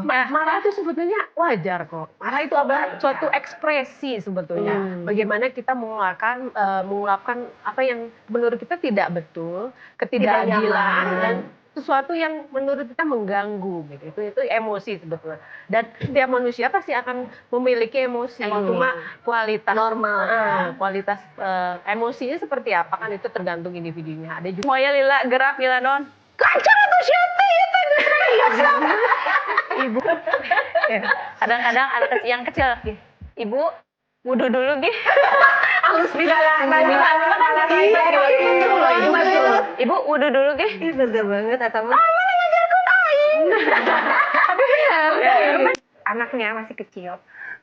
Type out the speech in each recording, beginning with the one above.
Marah itu sebetulnya wajar kok. Marah itu suatu ekspresi sebetulnya. Bagaimana kita mengungkapkan apa yang menurut kita tidak betul, ketidakadilan dan sesuatu yang menurut kita mengganggu gitu. Itu emosi sebetulnya. Dan setiap manusia pasti akan memiliki emosi. Cuma kualitas normal, kualitas emosinya seperti apa kan itu tergantung individunya. Ada juga Semuanya lila gerak lila non. Kancang atau siapa ya Ibu. Kadang-kadang anak yang kecil, Ibu wudhu dulu gih. harus Ibu wudhu dulu gih. Bener banget atau Anaknya masih kecil,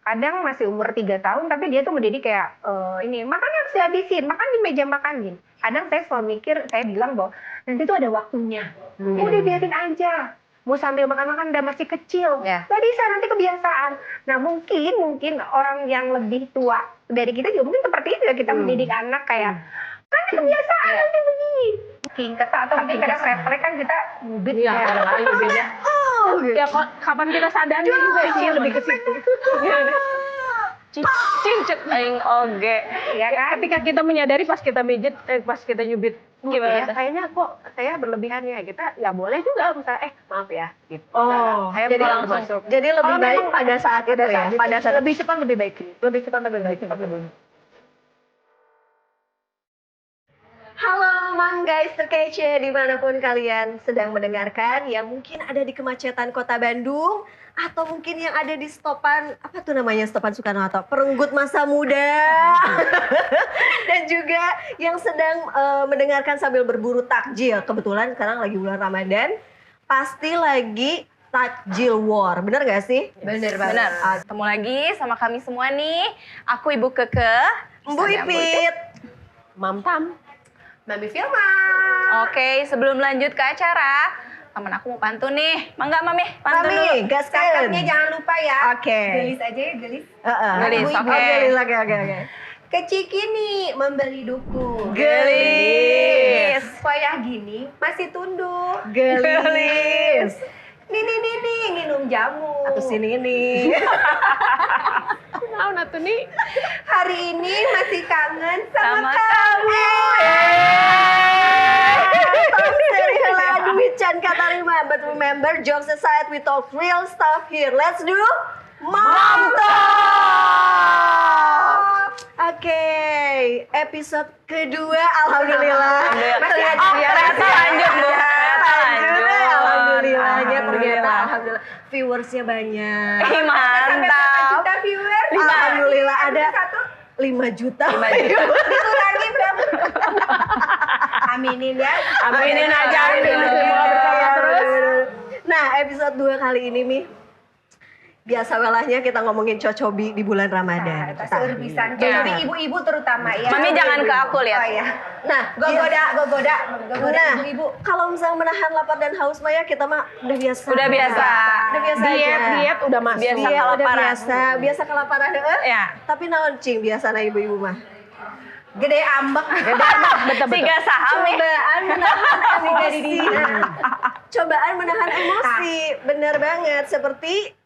kadang masih umur 3 tahun tapi dia tuh mendidik kayak ini makan harus dihabisin, makan di meja makan gini. Kadang saya selalu mikir, saya bilang bahwa nanti tuh ada waktunya, udah biarin aja. Mau sambil makan-makan udah masih kecil, nggak bisa nanti kebiasaan. Nah mungkin orang yang lebih tua dari kita juga mungkin seperti itu ya, kita mendidik anak kayak kan kebiasaan nanti begini. Kesal atau mungkin kadang refleks kan kita ngubit ya. Ya kapan kita sadarnya juga sih lebih ke situ. Cincet aing oge. Ya kan? Ketika kita menyadari pas kita mijit, pas kita nyubit, Gimana? ya, kayaknya kok saya berlebihannya, kita nggak boleh juga misalnya, maaf ya, gitu. Saya jadi langsung masuk. Jadi lebih Kalau baik memang pada saat itu ya. pada saat lebih cepat lebih baik. Lebih cepat lebih baik. Halo guys terkece dimanapun kalian sedang mendengarkan, yang mungkin ada di kemacetan kota Bandung atau mungkin yang ada di stopan, apa tuh namanya, stopan Soekarno-Hatta, perenggut masa muda. Dan juga yang sedang mendengarkan sambil berburu takjil. Kebetulan sekarang lagi bulan Ramadan, pasti lagi takjil war, bener gak sih? Bener banget. Benar. Ketemu lagi sama kami semua nih. Aku Ibu Keke, Bu Ipit, Mamtam. Mami Filma. Oke, sebelum lanjut ke acara, temen aku mau pantun nih. Mangga Mami, pantun dulu. Mami, gaskan. Cakapnya jangan lupa ya. Oke. Gelis aja ya, gelis. Gelis, Ibu-ibu. oke. Gelis, oke. Kecikini membeli duku. Gelis. Supaya gini masih tunduk. Gelis. Nini minum jamu. Atau sini ini. Tahu natu nih. Hari ini masih kangen sama Sama kamu. Duit can kata lima, but remember, jokes aside, we talk real stuff here. Let's do Mantap! Oke, episode kedua, alhamdulillah. Ternyata lanjut Bu. Ternyata lanjut. Alhamdulillahnya ternyata, alhamdulillah, viewersnya banyak. Mantap. Kita viewer. Alhamdulillah ada Satu. 5 juta. Dikurangi berapa? Aminin ya. Aminin aja. Semoga berkembang terus. Nah, episode 2 kali ini Mi, biasa welahnya kita ngomongin cocobi di bulan Ramadan. Serbisan. Jadi ibu-ibu terutama ya. Mami jangan ke aku lihat. Oh, ya. Nah, Gogoda ibu-ibu. kalau misalnya menahan lapar dan haus mah ya kita mah udah biasa. Udah biasa. Udah biasa aja. Diet udah masuk. Biasa Diet udah kelaparan. biasa kelaparan heeh. Ya. Tapi naon cing biasana ibu-ibu mah? Gede ambek. Betul. Tiga saham nih. Cobaan menahan emosi. Cobaan menahan emosi. Bener banget. Seperti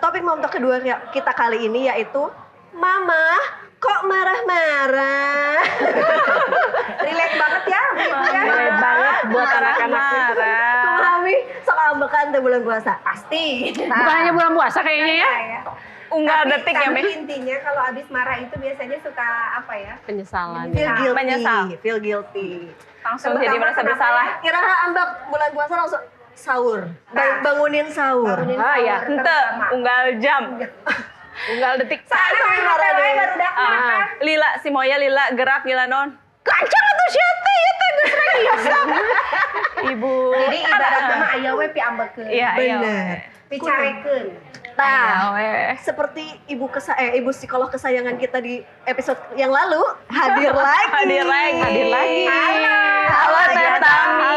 topik momtok kedua kita kali ini yaitu Mama kok marah-marah. Relax banget ya. Relate banget buat anak-anak. Mami sok ambekan tuh bulan puasa. Pasti. Bukan hanya bulan puasa kayaknya ya. Unggal detik ya, Mi. Intinya kalau abis marah itu biasanya suka apa ya? Penyesalan. Menyesal. Feel guilty. Langsung jadi merasa bersalah. Kira ambek bulan puasa langsung sahur. Bangunin sahur. Ah ya. Ente, unggal jam. Unggal detik. Baru dah. Lila, si Moya lila gerak lila non. Kancang atau siapa ya Ibu. Jadi ibarat mah aya we pi ambekeun. Iya, iya. Bener. Pi carekeun. Nah, Ayo, seperti ibu psikolog kesayangan kita di episode yang lalu hadir lagi. Hadir lagi. Halo Teh Tami.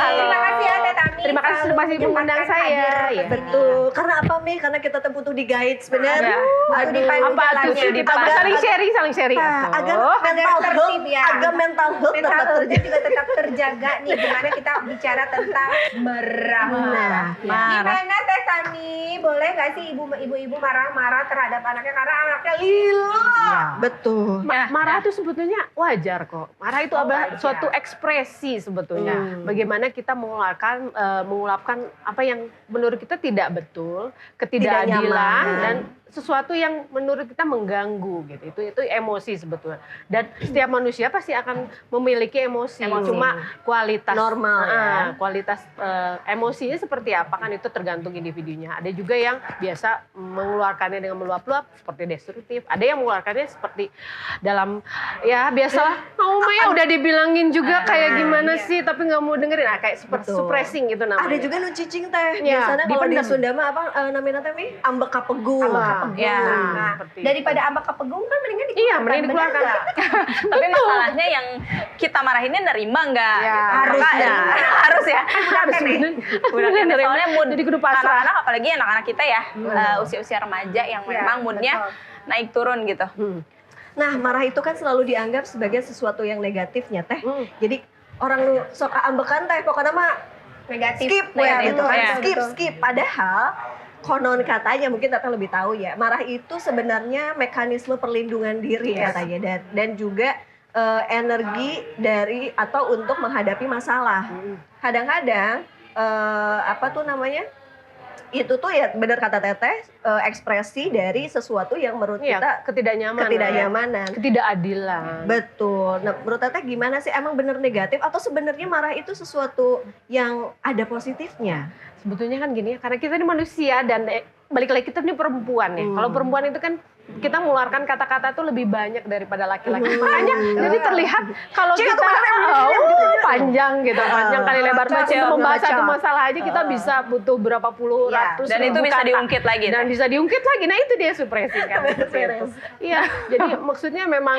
Terima kasih ya Teh Tami. Terima kasih Selalu masih mengundang menyempatkan saya. hadir Ya. ke sini. Betul. Karena apa Mi? Karena kita tuh butuh di guides, bener? Ya. Butuh dipandu Apa tuh jalannya. dipandu. saling sharing. Nah, agar mental tertib health, ya. agar mental health Mental tetap health-nya terjaga. juga tetap terjaga nih. Gimana kita bicara tentang marah. Nah, Gimana Teh Tami? boleh nggak sih ibu-ibu marah-marah terhadap anaknya karena anaknya lila? Betul. Marah itu sebetulnya wajar kok. Marah itu adalah suatu ekspresi sebetulnya. Bagaimana kita mengungkapkan apa yang menurut kita tidak betul, ketidakadilan nyaman. dan sesuatu yang menurut kita mengganggu gitu. Itu emosi sebetulnya. Dan setiap manusia pasti akan memiliki emosi. Cuma kualitas Normal, ya. kualitas emosinya seperti apa kan itu tergantung individunya. Ada juga yang biasa mengeluarkannya dengan meluap-luap seperti destruktif. Ada yang mengeluarkannya seperti dalam ya biasalah Maya udah dibilangin juga kayak gimana sih tapi nggak mau dengerin. Nah, kayak seperti Betul. suppressing gitu namanya. Ada juga nu cicing teh. Ya, Biasanya kalau di dipendam. Sunda mah apa namanya teh Mi? Ambek kapegung. Ya. Nah, seperti daripada ambak kepegung kan mendingan dikeluarkan. Iya, mending dikeluarkan. bener nggak? Tapi masalahnya yang kita marahinnya nerima nggak? Ya, gitu. harus Maka, ya. harus ya. harus bener. Udah kena, soalnya mood jadi kudu pasrah. anak-anak apalagi anak-anak kita ya usia-usia remaja yang memang moodnya naik turun gitu. Nah, marah itu kan selalu dianggap sebagai sesuatu yang negatifnya teh. Hmm. Jadi orang nu sok ambekan teh pokoknya mah Negatif. skip ya Negatif, gitu kan. ya. Skip. Padahal konon katanya mungkin Tata lebih tahu ya. Marah itu sebenarnya mekanisme perlindungan diri katanya dan juga energi dari atau untuk menghadapi masalah. Kadang-kadang apa tuh namanya? Itu tuh ya benar kata Teteh ekspresi dari sesuatu yang menurut Iya, kita ketidaknyamanan, ketidakadilan. Betul. Nah, menurut Teteh gimana sih? Emang bener negatif atau sebenarnya marah itu sesuatu yang ada positifnya? Sebetulnya kan gini ya, karena kita ini manusia dan balik lagi kita ini perempuan ya. Kalau perempuan itu kan kita mengeluarkan kata-kata itu lebih banyak daripada laki-laki. Makanya jadi terlihat kalau kita panjang gitu, panjang kali lebar membahas satu masalah aja kita bisa butuh berapa puluh ratus Dan itu ribu bisa kata. diungkit lagi. Dan bisa diungkit lagi. Nah itu dia supresi kan. Iya, jadi maksudnya memang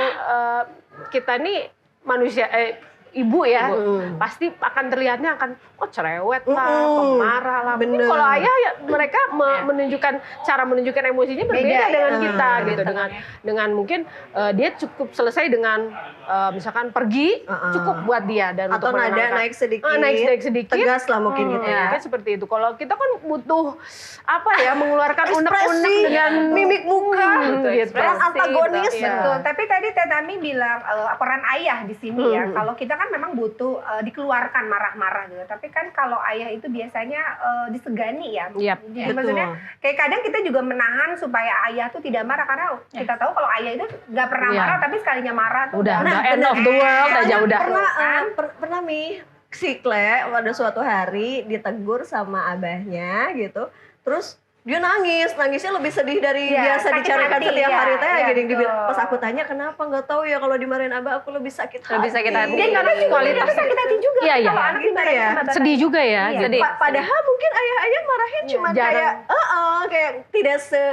kita nih manusia ibu ya, pasti akan terlihatnya akan cerewet lah, pemarah lah. Mungkin Bener. kalau ayah ya mereka menunjukkan emosinya berbeda dengan kita gitu, dengan mungkin dia cukup selesai dengan misalkan pergi cukup buat dia dan Atau untuk nada menenangkan. naik sedikit, naik sedikit, tegas lah mungkin gitu ya. Mungkin seperti itu. Kalau kita kan butuh apa ya mengeluarkan unek-unek Ekspresi, dengan mimik muka, gitu. peran antagonis. Iya. Betul. Tapi tadi Teh Tami bilang peran ayah di sini ya. Kalau kita kan memang butuh dikeluarkan marah-marah gitu. Tapi kan kalau ayah itu biasanya disegani ya. Yap, Jadi maksudnya kayak kadang kita juga menahan supaya ayah tuh tidak marah karena kita tahu kalau ayah itu nggak pernah Iya. marah tapi sekalinya marah tuh Udah, udah end of the world aja udah. Pernah Mi si Kle pada suatu hari ditegur sama abahnya gitu. Terus dia nangisnya lebih sedih dari Iya, biasa sakit dicarikan hati, setiap iya, hari teh. iya, Jadi betul. pas aku tanya kenapa nggak tahu ya kalau dimarahin abah aku lebih sakit hati. Lebih sakit hati. Dan karena kualitas sakit hati juga. Iya, iya. Kalau anak Gitu dimarahin ya. sama bapak. Sedih juga ya. Iya. Gitu. Sedih. Padahal mungkin ayah-ayah marahin cuma jarang. kayak tidak se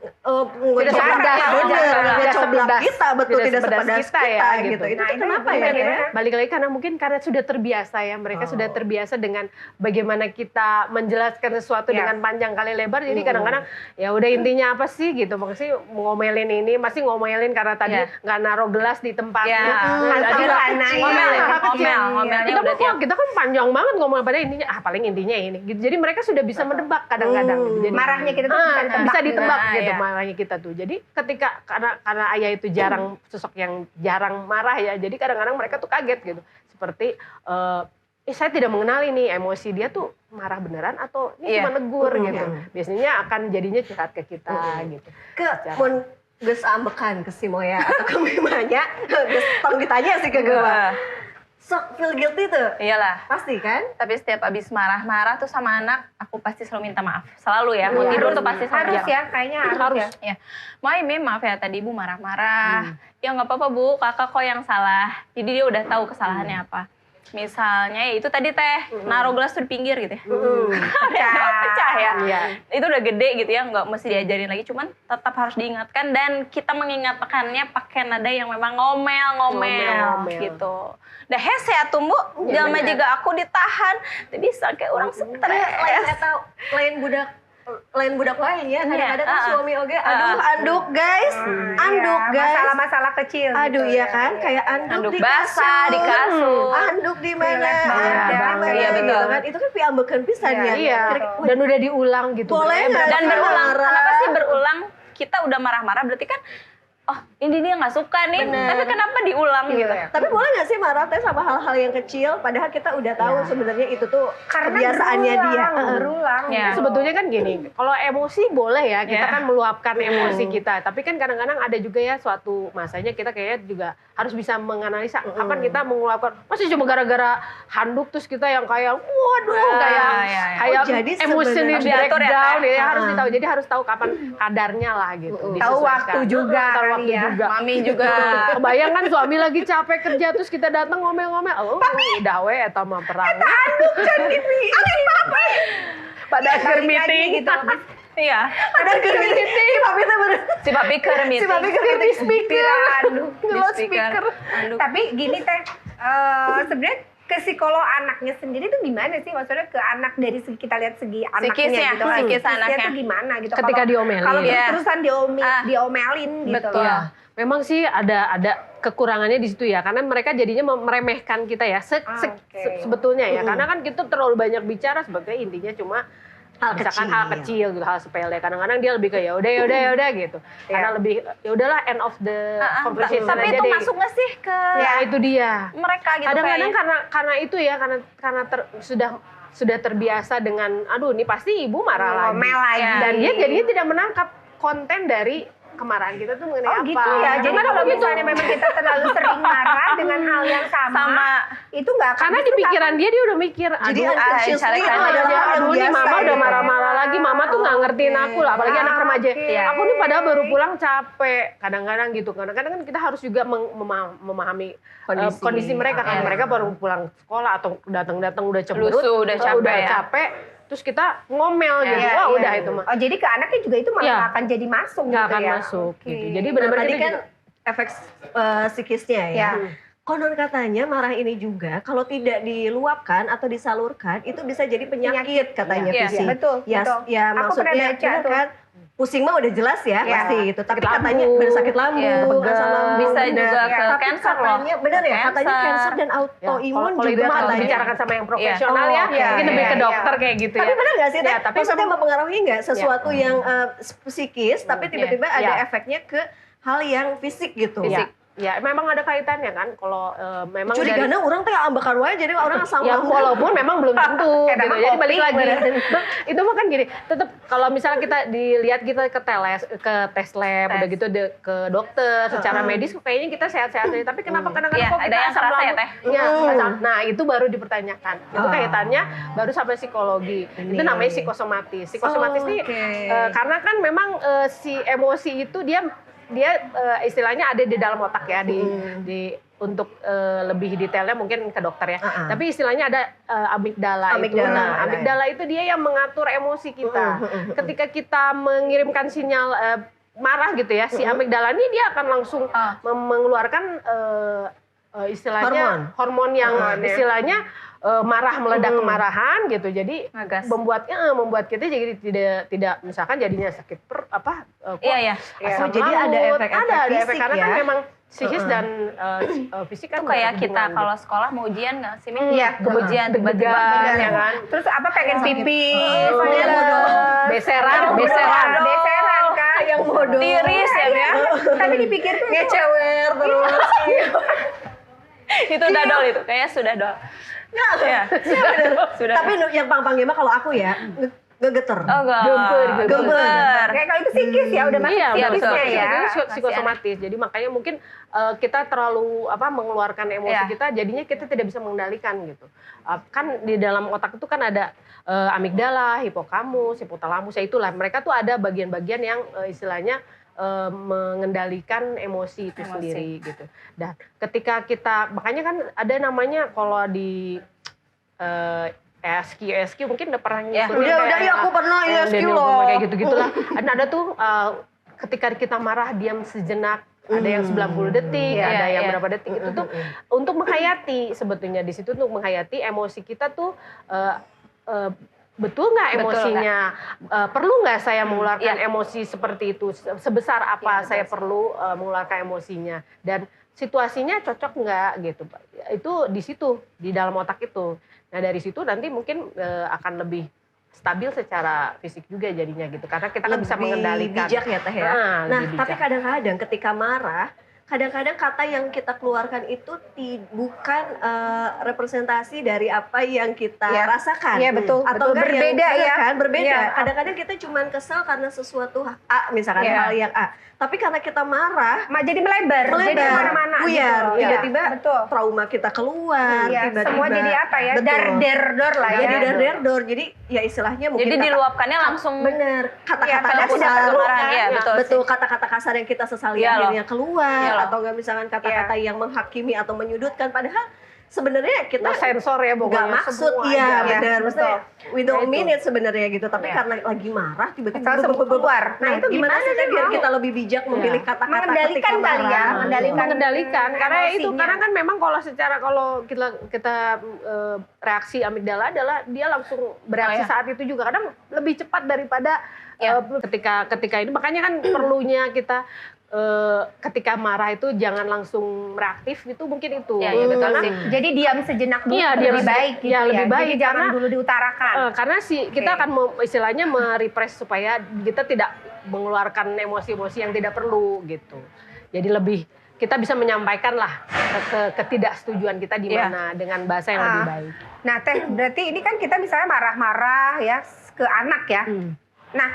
Tidak sepedas, tidak sebelah sepedas kita, betul tidak sepedas sepedas kita ya, kita gitu. Itu Nah, tuh itu kenapa ya? bagaimana? Teh? Balik lagi karena mungkin karena sudah terbiasa ya, mereka sudah terbiasa dengan bagaimana kita menjelaskan sesuatu dengan panjang kali lebar. Jadi kadang-kadang ya udah intinya apa sih gitu, maksudnya ngomelin ini masih ngomelin karena tadi nggak naruh gelas di tempatnya. Jadi Ngomelnya udah tiap. Kita kan panjang banget ngomong pada intinya paling intinya ini. Gitu. Jadi mereka sudah bisa menebak kadang-kadang. Gitu. Jadi, Marahnya kita tuh bisa ditebak. gitu iya. marahnya kita tuh. Jadi ketika karena ayah itu jarang sosok yang jarang marah ya. Jadi kadang-kadang mereka tuh kaget gitu. Seperti saya tidak mengenali nih emosi dia tuh marah beneran atau ini cuma negur gitu. Biasanya akan jadinya curhat ke kita gitu. Mun geus ambekan ke si Moya atau ke Mimanya, geus tong ditanya sih ke gue. Sok feel guilty tuh. Iyalah. Pasti kan? Tapi setiap abis marah-marah tuh sama anak, aku pasti selalu minta maaf. Selalu ya. Mau tidur tuh pasti Harus selalu. ya, kayaknya harus ya. Ya. Mami, maaf ya tadi Ibu marah-marah. Ya nggak apa-apa Bu, kakak kok yang salah. Jadi dia udah tahu kesalahannya apa. Misalnya ya itu tadi Teh, naruh gelas tuh di pinggir gitu ya. Pecah ya. Iya. Itu udah gede gitu ya, nggak mesti diajarin lagi. Cuman tetap harus diingatkan dan kita mengingatkannya pakai nada yang memang ngomel gitu. Dah hese ya tumbu, jangan juga aku ditahan. Tapi bisa kayak orang stres. Lain budak lain budak lain ya. Kadang-kadang kan Iya, suami oge, aduh anduk guys, anduk Iya, guys. masalah-masalah kecil. Aduh gitu iya ya. kan, kayak anduk Anduk di basah di kasur. Anduk di mana? Relate banget Anduk di ya. mana? Iya, betul. Gitu kan. Itu kan piambekeun pisan Iya, ya. Iya, Kira-kira, dan udah diulang gitu. Boleh Berarti nggak Dan sih berulang. marah? Kenapa sih berulang? Kita udah marah-marah berarti kan, oh ini dia nggak suka nih. Bener. Tapi kenapa diulang gitu? Tapi boleh nggak sih marah teh sama hal-hal yang kecil? Padahal kita udah tahu sebenarnya itu tuh Karena kebiasaannya dia. berulang. Iya. Sebetulnya kan gini, kalau emosi boleh ya, kita Iya. kan meluapkan emosi kita. Tapi kan kadang-kadang ada juga ya suatu masanya kita kayaknya juga harus bisa menganalisa kapan kita mengeluapkan. Masih cuma gara-gara handuk terus kita yang kayak waduh kayak iya. kayak Oh, jadi emotionally sebenarnya diatur ya, breakdown Teh? ya, harus ditahu. Jadi harus tahu kapan kadarnya lah gitu. Tahu disesuaikan. waktu juga Tahu kali waktu ya. juga. Mami juga. Kebayang kan suami lagi capek kerja terus kita datang ngomel-ngomel. Oh, udah we eta mah perang. Pada akhir Balik lagi meeting gitu. Iya. Padahal si papi teh bener. Si papi ke meeting. Si papi ke di speaker. Aduh. Di Ngelos speaker. speaker. Anduk. Tapi gini teh, sebenarnya ke psikolog anaknya sendiri tuh gimana sih? Maksudnya ke anak dari segi kita lihat segi anaknya Psikisnya, gitu kan. psikis Psikisnya anaknya. tuh gimana gitu. Ketika diomelin. Kalau Iya. terus-terusan diomelin gitu. Betul. Ya, memang sih ada kekurangannya di situ ya, karena mereka jadinya meremehkan kita ya, Oke. sebetulnya ya, karena kan kita terlalu banyak bicara, sebetulnya intinya cuma Hal misalkan kecil. hal kecil gitu, hal sepele. Kadang-kadang dia lebih ke ya udah gitu, karena lebih ya udahlah end of the conversation Tapi aja itu deh. masuk nggak sih ke Ya itu dia. mereka gitu Kadang-kadang kayaknya? karena itu ya, karena sudah terbiasa dengan, aduh ini pasti ibu marah lagi. Ngomel lagi. Ya. Dan dia jadinya tidak menangkap konten dari kemarahan kita tuh mengenai Oh apa. gitu ya. Jadi Kadang-kadang kalau begitu. misalnya memang kita terlalu sering marah dengan hal yang sama, itu nggak akan Karena di pikiran dia udah mikir, Jadi aduh, unconsciously itu misalkan adalah hal yang aduh nih biasa. mama udah gitu. marah-marah lagi, mama tuh nggak ngertiin aku lah, apalagi anak remaja. Oke. Aku nih padahal baru pulang capek, kadang-kadang gitu. Kadang-kadang kan kita harus juga memahami kondisi mereka kan. Mereka baru pulang sekolah atau datang-datang udah cemberut, Lusuh, udah capek ya. capek, terus kita ngomel gitu. Iya, Wah iya. udah itu mah. Oh jadi ke anaknya juga itu malah Iya. nggak akan jadi masuk Nggak gitu akan ya. masuk Oke. gitu. Jadi Nah, benar-benar tadi kita kan juga- efek psikisnya ya. Ya. Konon katanya marah ini juga kalau tidak diluapkan atau disalurkan itu bisa jadi penyakit katanya Iya, fisik. betul, Ya, betul. ya Aku maksudnya pernah baca benar tuh. kan. Pusing mah udah jelas ya, Iya. pasti gitu. Tapi Sakit katanya lambung. bersakit lambung, Iya. asam lambung. Bisa benar. juga ke Tapi cancer loh. katanya, benar ya, katanya Cancer. cancer dan Ya, autoimun kalau itu juga mah harus katanya. dibicarakan sama yang profesional Iya. ya, Oh, oke. mungkin lebih ke Iya, dokter iya. kayak gitu Tapi ya. benar nggak sih, Ya, Teh? tapi Maksudnya memang- mempengaruhi nggak sesuatu yang psikis, tapi tiba-tiba ada Iya. efeknya ke hal yang fisik gitu? Fisik. Ya, memang ada kaitannya kan. Kalau memang Curigana orang teh ambekan wae jadi orang asam ya lambung. walaupun memang belum tentu Kayak gitu. sama Jadi balik kopi, lagi. bener. Itu mah kan gini, tetap kalau misalnya kita dilihat kita ke tes lab, udah gitu ke dokter, secara medis kayaknya kita sehat-sehat aja. Tapi kenapa kadang-kadang Iya, kok ada kita yang asam kerasa ya, lambung? Teh? Iya, asam- Nah, itu baru dipertanyakan. Itu kaitannya baru sampai psikologi. Itu namanya psikosomatis. Psikosomatis nih karena kan memang si emosi itu dia istilahnya ada di dalam otak ya, di untuk lebih detailnya mungkin ke dokter ya. Tapi istilahnya ada amigdala itu. Amigdala, Nah, ya. amigdala itu dia yang mengatur emosi kita. Ketika kita mengirimkan sinyal marah gitu ya, si amigdala ini dia akan langsung mengeluarkan istilahnya hormon yang istilahnya marah, meledak kemarahan gitu. Jadi Ngegas. membuat kita jadi tidak misalkan jadinya sakit Iya. asam jadi ada lambung. efek-efek ada efek fisik karena ya? kan memang psikis dan fisik kan Itu kayak berhubungan kita gitu. kalau sekolah mau ujian nggak sih? Min? Iya. Ujian tiba-tiba Deg-degan, ya kan. Terus apa pengen pipis, Beseran beseran kak, yang bodoh. tiris ya, ya. Tapi dipikir tuh Ngecewer terus. Itu udah dol itu, kayaknya sudah dol. Ya. Sudah. Tapi yang pang-pangnya mah kalau aku ya ngegeter. Oh, enggak. Gemper. Kayak kalau itu psikis ya, udah masuk Iya, psikisnya betul. ya. Itu psikosomatis. Jadi makanya mungkin kita terlalu mengeluarkan emosi Iya. kita, jadinya kita tidak bisa mengendalikan gitu. Kan di dalam otak itu kan ada amigdala, hipokamus, hipotalamus, ya itulah. Mereka tuh ada bagian-bagian yang istilahnya mengendalikan emosi itu sendiri gitu. Dan ketika kita, makanya kan ada namanya kalau di ESQ mungkin udah pernah ngikutin Udah ya aku pernah yang ISQ Daniel loh. Goleman kayak gitu-gitulah. Dan ada tuh ketika kita marah diam sejenak, ada yang 90 detik, ada yang berapa detik, itu tuh untuk menghayati sebetulnya di situ untuk menghayati emosi kita tuh betul nggak Betul emosinya, perlu nggak saya mengeluarkan emosi seperti itu, sebesar apa Iya, saya betul. perlu mengeluarkan emosinya, dan situasinya cocok nggak gitu, Pak. Itu di situ, di dalam otak itu. Nah dari situ nanti mungkin akan lebih stabil secara fisik juga jadinya gitu, karena kita kan bisa mengendalikan. bijak ya Teh ya. Nah, lebih tapi bijak. kadang-kadang ketika marah, kadang-kadang kata yang kita keluarkan itu bukan representasi dari apa yang kita Iya. rasakan. Iya, betul, Atau betul. enggak Berbeda yang, bener ya. kan? Berbeda. Iya. Kadang-kadang kita cuma kesal karena sesuatu A, misalkan Iya. hal yang A. Tapi karena kita marah, Jadi melebar, jadi kemana-mana buyar, gitu. Iya, tiba-tiba betul. trauma kita keluar, Iya, tiba-tiba semua jadi apa ya? Betul. Dar-der-dor lah ya. Jadi dar-der-dor. Jadi ya istilahnya mungkin Jadi diluapkannya langsung bener, kata-kata Iya, pusat kasar, kemarahan, iya, betul betul, sih. kata-kata kasar yang kita sesali Iya loh. akhirnya keluar, Iya loh. atau enggak misalkan kata-kata yang menghakimi atau menyudutkan, padahal sebenarnya kita Nah, sensor ya nggak pokoknya, maksud, semua iya aja. benar, maksudnya we don't Nah, mean itu. it sebenarnya gitu, tapi Iya. karena lagi marah tiba-tiba Kesal semua keluar. Nah itu gimana sih Teh, biar kita lebih bijak memilih kata-kata Mengendalikan ketika kali ya, marah? mengendalikan karena itu emosinya. karena kan memang kalau kita reaksi amigdala adalah dia langsung bereaksi saat itu juga, kadang lebih cepat daripada ketika ini, makanya kan perlunya kita ketika marah itu jangan langsung reaktif, itu mungkin itu. Iya, iya, betul Karena sih. Jadi diam sejenak dulu Iya, lebih diam baik gitu ya, ya. lebih baik, Jadi jangan karena- dulu diutarakan. karena kita Oke. akan istilahnya merepress supaya kita tidak mengeluarkan emosi-emosi yang tidak perlu gitu. Jadi lebih kita bisa menyampaikan lah ketidaksetujuan kita di Iya. mana dengan bahasa yang lebih baik. Nah Teh, berarti ini kan kita misalnya marah-marah ya ke anak ya. Nah,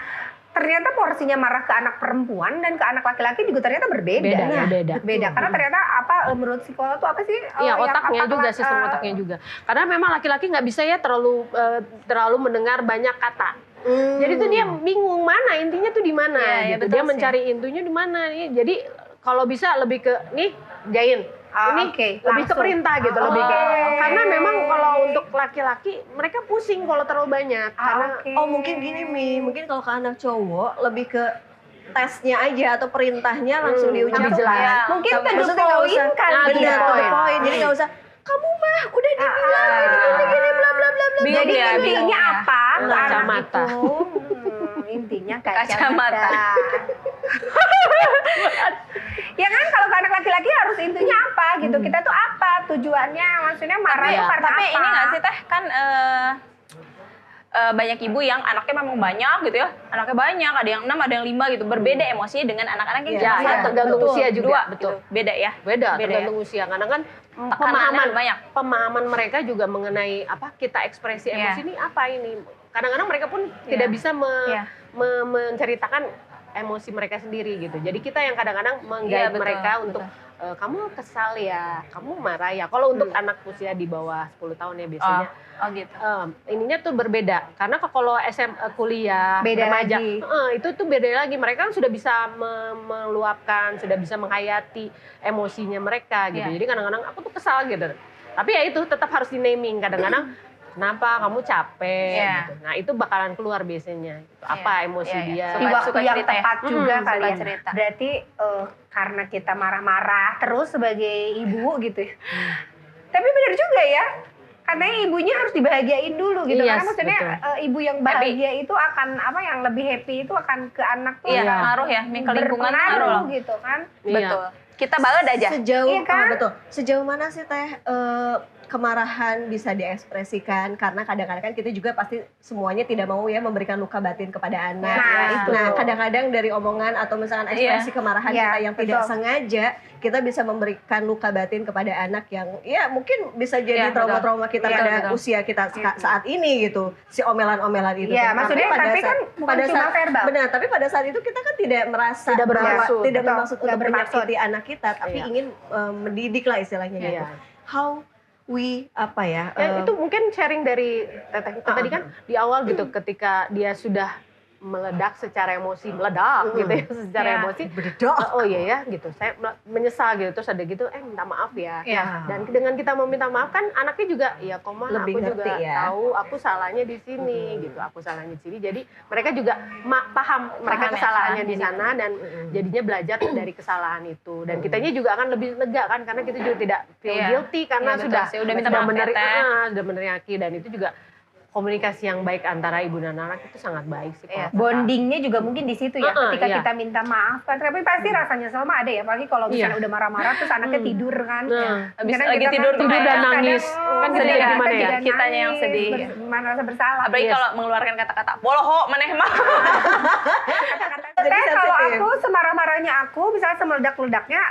ternyata porsinya marah ke anak perempuan dan ke anak laki-laki juga ternyata berbeda. Beda, Nah, beda. beda. Karena ternyata apa menurut psikolog tuh apa sih? Iya, yang otaknya apa, juga, sistem otaknya juga. Karena memang laki-laki nggak bisa ya terlalu mendengar banyak kata. Jadi tuh dia bingung mana intinya tuh di mana Iya, iya, gitu. betul Dia sih. mencari intinya di mana nih. Jadi kalau bisa lebih ke nih Jain. Ini oke, lebih ke langsung. perintah gitu, lebih ke. Oke. Karena memang kalau untuk laki-laki mereka pusing kalau terlalu banyak. Karena Oke. Oh mungkin gini Mi, mungkin kalau ke anak cowok lebih ke tesnya aja atau perintahnya langsung diucapkan. lebih jelas. Iya. Mungkin to the Maksudnya nggak point usah, kali benar ya. to the point. Jadi nggak usah, kamu mah udah dibilang gini bla bla bla bla. Bingung Jadi ya, bingung intinya ya. apa? Ke anak Kacamata. itu, intinya Kacamata. kacamata. Ya kan kalau ke anak laki-laki harus intinya apa gitu. Kita tuh apa tujuannya? Maksudnya marah Iya. tuh karena Tapi apa? ini nggak sih Teh, kan banyak ibu yang anaknya memang banyak gitu ya, anaknya banyak, ada yang 6, ada yang 5 gitu, berbeda emosinya dengan anak-anak yang Iya, cuma iya, satu, tergantung betul, usia juga, dua, betul. gitu. Beda ya. beda Beda tergantung usia. Karena kan Tekanannya banyak. pemahaman mereka juga mengenai apa kita ekspresi Iya. emosi ini apa ini. Kadang-kadang mereka pun tidak bisa Iya. menceritakan emosi mereka sendiri gitu. Jadi kita yang kadang-kadang Iya, meng-guide betul, mereka betul. untuk kamu kesal ya, kamu marah ya. Kalau untuk anak usia di bawah 10 tahun ya biasanya Oh gitu. ininya tuh berbeda. Karena kalau kuliah, Beda remaja, lagi. itu tuh beda lagi. Mereka kan sudah bisa meluapkan, sudah bisa menghayati emosinya mereka gitu. Iya. Jadi kadang-kadang aku tuh kesal gitu. Tapi ya itu tetap harus di naming. Kadang-kadang kenapa kamu capek Iya. gitu. Nah, itu bakalan keluar biasanya. Gitu. Apa emosi Iya, iya. dia? Di Suka- waktu suka yang cerita ya. tepat juga Hmm, kali suka ya. cerita. Berarti karena kita marah-marah terus sebagai ibu gitu ya. Tapi benar juga ya. Katanya ibunya harus dibahagiain dulu gitu. Yes, Karena maksudnya betul. ibu yang bahagia itu akan apa yang lebih happy itu akan ke anak tuh Iya, Iya. ngaruh ya, ke lingkungan ngaruh. berpengaruh gitu kan. Iya. Betul. Kita balad aja. Sejauh Iya kan? betul. Sejauh mana sih Teh kemarahan bisa diekspresikan, karena kadang-kadang kan kita juga pasti semuanya tidak mau ya memberikan luka batin kepada anak. Nah, itu. Nah, kadang-kadang dari omongan atau misalkan ekspresi kemarahan Iya, kita yang tidak betul. sengaja, kita bisa memberikan luka batin kepada anak yang ya mungkin bisa jadi Iya, trauma-trauma kita Iya, pada betul. usia kita saat ini gitu. Si omelan-omelan itu. Iya, maksudnya tapi kan bukan cuma verbal. Benar, tapi pada saat itu kita kan tidak merasa Tidak bermaksud. tidak Betul, bermaksud nggak untuk bermaksud. menyakiti anak kita, tapi Iya. ingin mendidik lah istilahnya gitu. Iya. How we apa ya? Ya, itu mungkin sharing dari Teteh itu tadi kan di awal gitu, ketika dia sudah meledak secara emosi, meledak gitu ya, secara Iya. emosi. berdok. Oh iya ya gitu, saya menyesal gitu, terus ada gitu, minta maaf ya. Iya. Dan dengan kita meminta maaf kan anaknya juga, ya koma Lebih aku ngerti juga ya. tahu aku salahnya di sini gitu, aku salahnya di sini. Jadi mereka juga paham mereka Paham ya, kesalahannya di salahnya. sana dan jadinya belajar dari kesalahan itu. Dan kitanya juga akan lebih lega kan, karena kita juga tidak feel Iya. guilty karena Iya, betul sudah sih. Udah minta maaf ya, Teh. sudah meneriaki, dan itu juga komunikasi yang baik antara ibu dan anak itu sangat baik sih. Iya. Bondingnya juga mungkin di situ ya, ketika iya. kita minta maaf kan, tapi pasti rasa nyesel mah ada ya, apalagi kalau misalnya udah marah-marah terus anaknya tidur kan. Habis Kadang lagi kita tidur tuh tidur dan kayak nangis. Kan kita sedih jadi ya, gimana ya? juga Kitanya yang nangis, sedih. merasa bersalah. Apalagi Yes. kalau mengeluarkan kata-kata boloho maneh mah. Jadi Teh, kalau sensitif. aku semarah-marahnya aku, misalnya semeledak-ledaknya,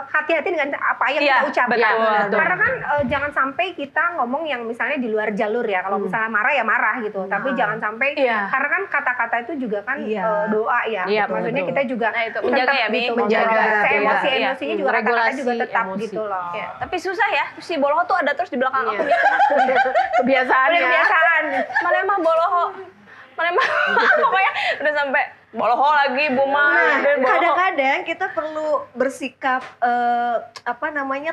hati-hati dengan apa yang Iya, kita ucapkan. betul. Karena kan jangan sampai kita ngomong yang misalnya di luar jalur ya. Kalau misalnya marah ya marah gitu. Tapi jangan sampai, Iya. karena kan kata-kata itu juga kan Iya. doa ya. Iya, Maksudnya betul. kita juga Nah, itu menjaga tetap ya, Mi? gitu, Menjaga, emosi-emosinya iya. juga kata-kata Regulasi juga tetap emosi. gitu loh. Ya, tapi susah ya, si boloho tuh ada terus di belakang aku. Kebiasaannya. Kebiasaan. Mana mah boloho. Mana mah pokoknya udah sampai boloho lagi, Buma. Nah, dan boloho. kadang-kadang kita perlu bersikap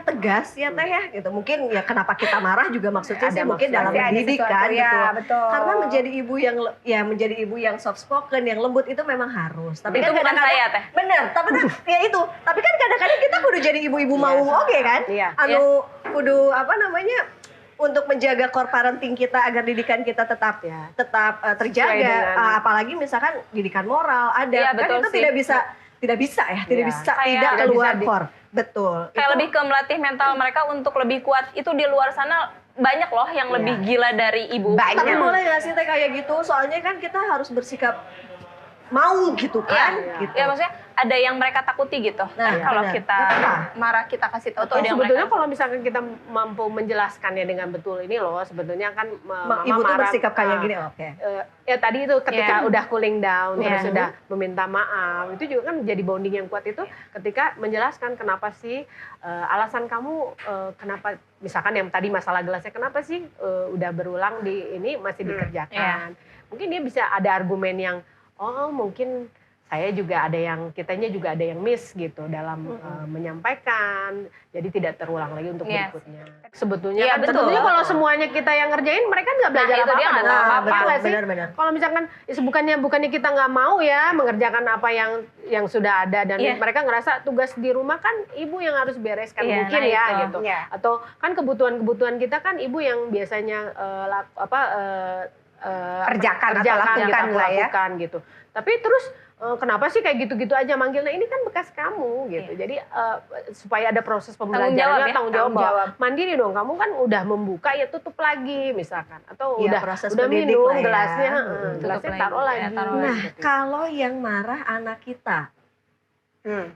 tegas ya Teh ya gitu. Mungkin ya kenapa kita marah juga maksudnya Ada sih mungkin maksud, dalam pasti ada mendidik sesuatu, kan ya, gitu. betul. Karena menjadi ibu yang soft spoken, yang lembut itu memang harus. Tapi Itu kan bukan kadang-kadang- saya, Teh. Bener, ya itu. Tapi kan kadang-kadang kita kudu jadi ibu-ibu mau oke kan? Iya. Anu kudu untuk menjaga core parenting kita agar didikan kita tetap terjaga. dengan- Apalagi misalkan didikan moral ada Iya, kan betul itu sih. tidak bisa tidak Iya. bisa Kayak tidak tidak keluar bisa core. Betul. Kayak lebih ke melatih mental mereka untuk lebih kuat. Itu di luar sana banyak loh yang lebih gila dari ibu. Tapi boleh nggak sih Teh kayak gitu? Soalnya kan kita harus bersikap mau gitu kan? Iya, Gitu. ya maksudnya ada yang mereka takuti gitu. Nah, Kalau benar. kita Nggak apa-apa. marah kita kasih tahu tuh ada yang Sebetulnya mereka. kalau misalkan kita mampu menjelaskannya dengan betul ini loh, sebetulnya kan mama Ibu tuh marah, bersikap kayak gini, oke. ya tadi itu ketika Iya. udah cooling down terus Iya. sudah meminta maaf, itu juga kan menjadi bonding yang kuat itu ketika menjelaskan kenapa sih alasan kamu kenapa misalkan yang tadi masalah gelasnya kenapa sih udah berulang di ini masih dikerjakan. Mungkin dia bisa ada argumen yang mungkin saya juga kitanya juga ada yang miss gitu dalam menyampaikan, jadi tidak terulang lagi untuk Yes. berikutnya. Sebetulnya Iya, kan betul. sebetulnya kalau semuanya kita yang ngerjain, mereka nggak belajar itu dia apa-apa. nggak tahu dong. apa-apa. Nggak sih? Benar-benar. Kalau misalkan bukannya kita nggak mau ya mengerjakan apa yang sudah ada dan Iya. mereka ngerasa tugas di rumah kan ibu yang harus bereskan Iya, mungkin nah ya itu. gitu. Iya. Atau kan kebutuhan kita kan ibu yang biasanya Kerjakan atau lakukan gitu, aku lah ya. lakukan gitu. Tapi terus kenapa sih kayak gitu-gitu aja manggil? Nah ini kan bekas kamu gitu. Jadi supaya ada proses pembelajarannya, ya, tanggung jawab. tanggung jawab. Mandiri dong. Kamu kan udah membuka ya tutup lagi misalkan. Atau Iya, udah proses udah mendidik minum lah ya. gelasnya, Tutup gelasnya lagi. taruh lagi. Ya, taruh Nah, Gitu. kalau yang marah anak kita,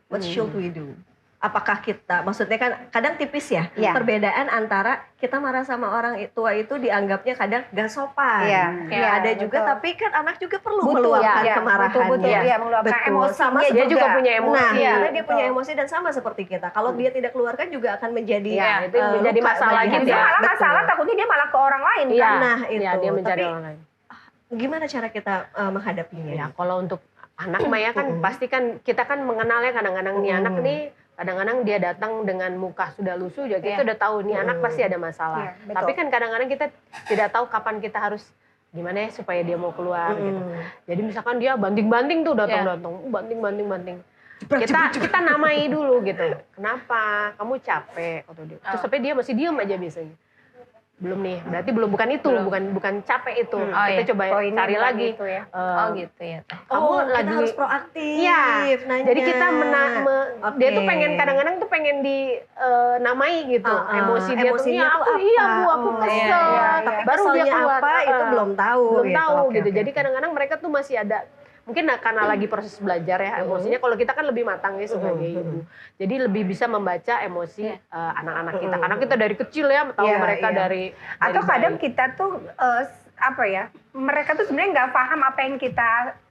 what should we do? Apakah kita, maksudnya kan kadang tipis ya, Iya. perbedaan antara kita marah sama orang tua itu dianggapnya kadang gak sopan. Iya, Ya, ada betul. juga, tapi kan anak juga perlu Butuh, meluapkan ya, kemarahannya. betul, ya, meluapkan Betul. emosi. Sama Dia seperti- juga punya emosi. Nah, Iya, karena dia betul. punya emosi dan sama seperti kita. Kalau dia tidak keluarkan juga akan menjadi Iya, itu menjadi luka masalah bagi gitu dia. ya. Malah Betul. masalah takutnya dia malah ke orang lain Iya, kan. Nah, itu. iya, dia mencari Tapi orang lain. gimana cara kita menghadapinya? Ya kalau untuk anak mah ya kan pasti kan kita kan mengenalnya kadang-kadang nih anak nih kadang-kadang dia datang dengan muka sudah lusuh juga kita udah tahu nih anak pasti ada masalah. Iya, betul. Tapi kan kadang-kadang kita tidak tahu kapan kita harus gimana ya supaya dia mau keluar gitu. Jadi misalkan dia banting-banting tuh datang-datang, banting. Kita namai dulu gitu. Kenapa? Kamu capek atau dia. Terus sampai dia masih diem aja biasanya. Belum nih, berarti bukan itu, bukan capek itu. Oh, Kita iya. coba Poinnya cari bukan lagi. itu ya. Gitu ya, Teh. Kamu kita lagi harus proaktif. Iya. nanya. Jadi kita dia tuh Oke. pengen kadang-kadang tuh pengen namai gitu. Emosi dia tuh emosinya "Ya, tuh aku apa? iya Bu, aku Oh, kesel. iya. Tapi Baru dia keselnya keluar. apa itu belum tahu Belum gitu. tahu Oke, gitu. oke, Jadi oke. kadang-kadang mereka tuh masih ada mungkin karena lagi proses belajar ya emosinya. Kalau kita kan lebih matang ya sebagai ibu. Jadi lebih bisa membaca emosi anak-anak kita. Karena kita dari kecil ya tahu Iya, mereka iya. dari Atau bayi. kadang kita tuh mereka tuh sebenarnya nggak paham apa yang kita